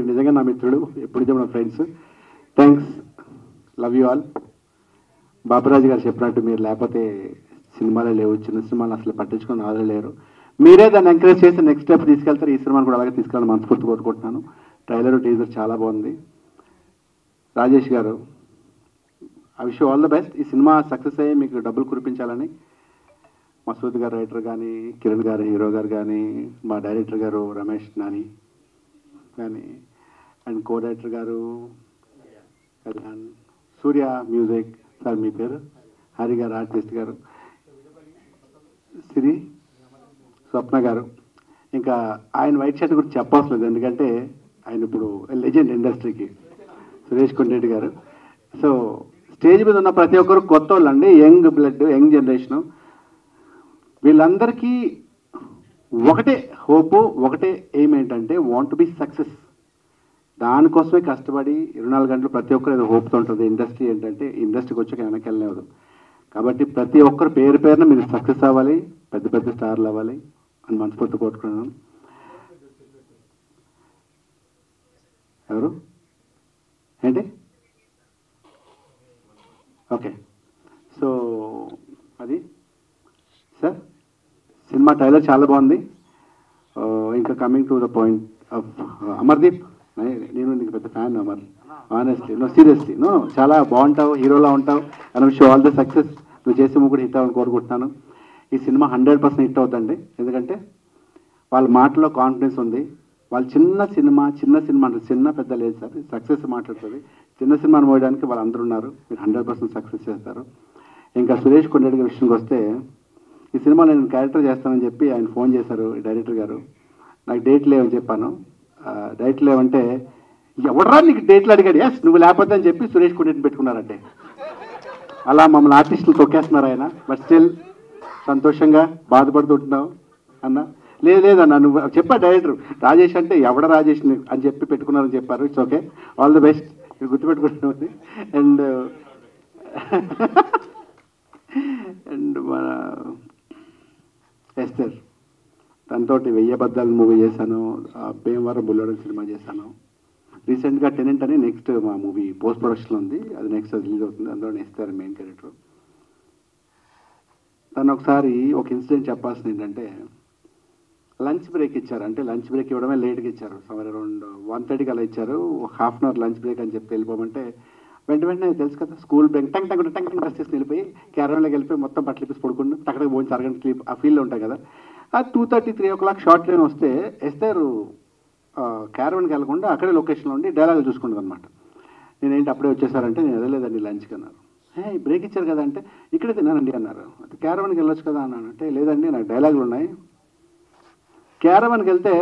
నిజంగా నా మిత్రుడు, ఎప్పుడు నా friends. Thanks, love you all. Baburaju గారు చెప్పినట్టు మీరు లేకపోతే సినిమాలే లేవు, చిన్న సినిమాలు అసలు పట్టించుకొని ఆదరలేరు. మీరే దాన్ని ఎంకరేజ్ చేసి నెక్స్ట్ స్టెప్ తీసుకెళ్తారు. ఈ సినిమాను కూడా అలాగే తీసుకెళ్ళాలని మనస్ఫూర్తి కోరుకుంటున్నాను. ట్రైలర్ టీజర్ చాలా బాగుంది. రాజేష్ గారు, I wish you all the best. ఈ సినిమా సక్సెస్ అయ్యి మీకు డబ్బులు కురిపించాలని మసూద్ గారు రైటర్ కానీ, కిరణ్ గారు హీరో గారు కానీ, మా డైరెక్టర్ గారు రమేష్ నాని కానీ, అండ్ కో డైరెక్టర్ గారు సూర్య మ్యూజిక్ సార్, మీ పేరు హరి గారు, ఆర్టిస్ట్ గారు సిరి స్వప్న గారు, ఇంకా ఆయన వైట్ షర్ట్ గురించి చెప్పవసలేదు ఎందుకంటే ఆయన ఇప్పుడు లెజెండ్ ఇండస్ట్రీకి, సురేష్ కొండరెడ్డి గారు. సో స్టేజ్ మీద ఉన్న ప్రతి ఒక్కరు కొత్త వాళ్ళు అండి, యంగ్ బ్లడ్, యంగ్ జనరేషను. వీళ్ళందరికీ ఒకటే హోపు, ఒకటే ఎయిమ్ ఏంటంటే వాంట్ టు బి సక్సెస్. దానికోసమే కష్టపడి 24 గంటలు ప్రతి ఒక్కరు ఏదో హోప్తో ఉంటుంది. ఇండస్ట్రీ ఏంటంటే ఇండస్ట్రీకి వచ్చాక వెనక్కి వెళ్ళలేదు. కాబట్టి ప్రతి ఒక్కరు పేరు పేరున మీరు సక్సెస్ అవ్వాలి, పెద్ద పెద్ద స్టార్లు అవ్వాలి అని మనస్ఫూర్తి కోరుకున్నాను. ఎవరు ఏంటి? ఓకే, సో అది సార్ సినిమా ట్రైలర్ చాలా బాగుంది. ఇంకా coming to the point of Amardeep, నేను నీకు పెద్ద fan Amar, honestly, no seriously, no చాలా బాగుంటావు, హీరోలా ఉంటావు. And wish all the success. నువ్వు చేసే మూవీ కూడా హిట్ అవ్వాలని కోరుకుంటున్నాను. ఈ సినిమా 100% హిట్ అవుతుందండి, ఎందుకంటే వాళ్ళ మాటలో కాన్ఫిడెన్స్ ఉంది. వాళ్ళు చిన్న సినిమా అంటే చిన్న పెద్ద లేదు సార్, సక్సెస్ మాట్లాడుతుంది. చిన్న సినిమాను మోయడానికి వాళ్ళు అందరూ ఉన్నారు. మీరు 100% సక్సెస్ చేస్తారు. ఇంకా సురేష్ కొండరెడ్డి గారి విషయంకి వస్తే, ఈ సినిమా నేను క్యారెక్టర్ చేస్తానని చెప్పి ఆయన ఫోన్ చేశారు డైరెక్టర్ గారు. నాకు డేట్ లేవని చెప్పాను. డేట్ లేవంటే ఎవడరా నీకు డేట్లు అడిగాడు, ఎస్ నువ్వు లేకపోతే అని చెప్పి సురేష్ కొండరెడ్డిని పెట్టుకున్నారంటే. అలా మమ్మల్ని ఆర్టిస్టులు తొక్కేస్తున్నారు ఆయన. బట్ స్టిల్ సంతోషంగా బాధపడుతుంటున్నావు అన్న. లేదన్నా, నువ్వు చెప్పా డైరెక్టర్ రాజేష్ అంటే ఎవడ రాజేష్ అని చెప్పి పెట్టుకున్నారని చెప్పారు. It's okay, all the best. మీరు గుర్తుపెట్టుకుంటున్నది. అండ్ మన ఎస్తర్, తనతో 1000 అబద్ధాలు మూవీ చేశాను, భీమవరం బుల్లెడు సినిమా చేశాను. రీసెంట్గా టెనెంట్ అని నెక్స్ట్ మా మూవీ పోస్ట్ ప్రొడక్షన్లో ఉంది, అది నెక్స్ట్ రిలీజ్ అవుతుంది. అందులో ఎస్తర్ మెయిన్ క్యారెక్టర్. తను ఒకసారి ఒక ఇన్సిడెంట్ చెప్పాల్సింది ఏంటంటే, లంచ్ బ్రేక్ ఇచ్చారు. అంటే లంచ్ బ్రేక్ ఇవ్వడమే లేట్గా ఇచ్చారు, సమ్మర్ అరౌండ్ 1:30కి అలా ఇచ్చారు. Half an hour lunch break అని చెప్పి వెళ్ళిపోమంటే వెంటనే తెలుసు కదా, స్కూల్ బ్రేక్ టంగ్ డ్రెస్ చేసి వెళ్ళిపోయి క్యారవన్లోకి వెళ్ళిపోయి మొత్తం బట్టలు ఇప్పి పడుకుంటూ అక్కడికి పోయి అరగంట స్లీప్ ఆ ఫీల్డ్లో ఉంటాయి కదా. అది 2:30, 3 o'clock షార్ట్ ట్రైన్ వస్తే ఎస్తారు క్యారవన్కి వెళ్ళకుండా అక్కడే లొకేషన్లో ఉండి డైలాగులు చూసుకుంటుంది అనమాట. నేనేంటి అప్పుడే వచ్చేసారంటే, నేను వెళ్ళలేదండి లంచ్కి అన్నారు. బ్రేక్ ఇచ్చారు కదా అంటే, ఇక్కడే తిన్నానండి అన్నారు. అది క్యారవన్కి వెళ్ళొచ్చు కదా అన్నాను. అంటే లేదండి నాకు డైలాగులు ఉన్నాయి. క్యారవన్కి వెళ్తే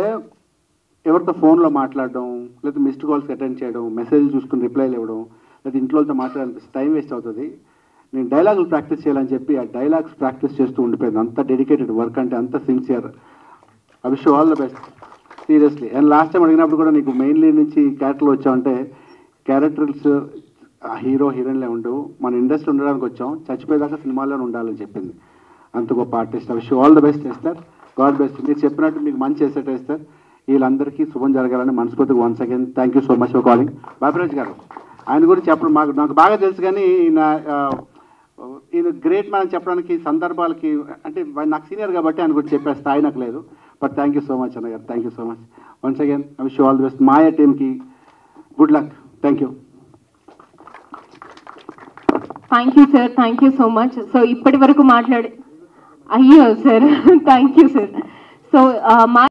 ఎవరితో ఫోన్లో మాట్లాడడం, లేదా మిస్డ్ కాల్స్కి అటెండ్ చేయడం, మెసేజ్ చూసుకుని రిప్లైలు ఇవ్వడం, లేదా ఇంట్లోతో మాట్లాడాలి, టైం వేస్ట్ అవుతుంది. నేను డైలాగులు ప్రాక్టీస్ చేయాలని చెప్పి ఆ డైలాగ్స్ ప్రాక్టీస్ చేస్తూ ఉండిపోయింది. అంత డెడికేటెడ్ వర్క్, అంటే అంత sincere. I wish all the best seriously. And last time అడిగినప్పుడు కూడా నీకు మెయిన్ లీడ్ నుంచి క్యారెక్టర్లు వచ్చామంటే, క్యారెక్టర్స్ హీరో హీరోయిన్లే ఉండవు, మన ఇండస్ట్రీ ఉండడానికి వచ్చాం, చచ్చిపోయేదాకా సినిమాల్లోనే ఉండాలని చెప్పింది. అంత గొప్ప artist. I wish all the best Esther, God best. మీరు చెప్పినట్టు మీకు మంచి ఎసెట్ ఎస్తర్. వీళ్ళందరికీ శుభం జరగాలని మనస్ఫూర్తిగా once again thank you so much for calling. Baburaj గారు, ఆయన గురించి చెప్పడం నాకు బాగా తెలుసు, కానీ ఈయన గ్రేట్ మ్యాన్ చెప్పడానికి సందర్భాలకి, అంటే నాకు సీనియర్ కాబట్టి ఆయన గురించి చెప్పే స్థాయి నాకు లేదు. But thank you so much అన్న గారు, thank you so much once again. I wish all the best. Maya టీమ్కి good luck. Thank you. Thank you sir, thank you so much. So ఇప్పటి వరకు అయ్యో sir thank you sir. So మా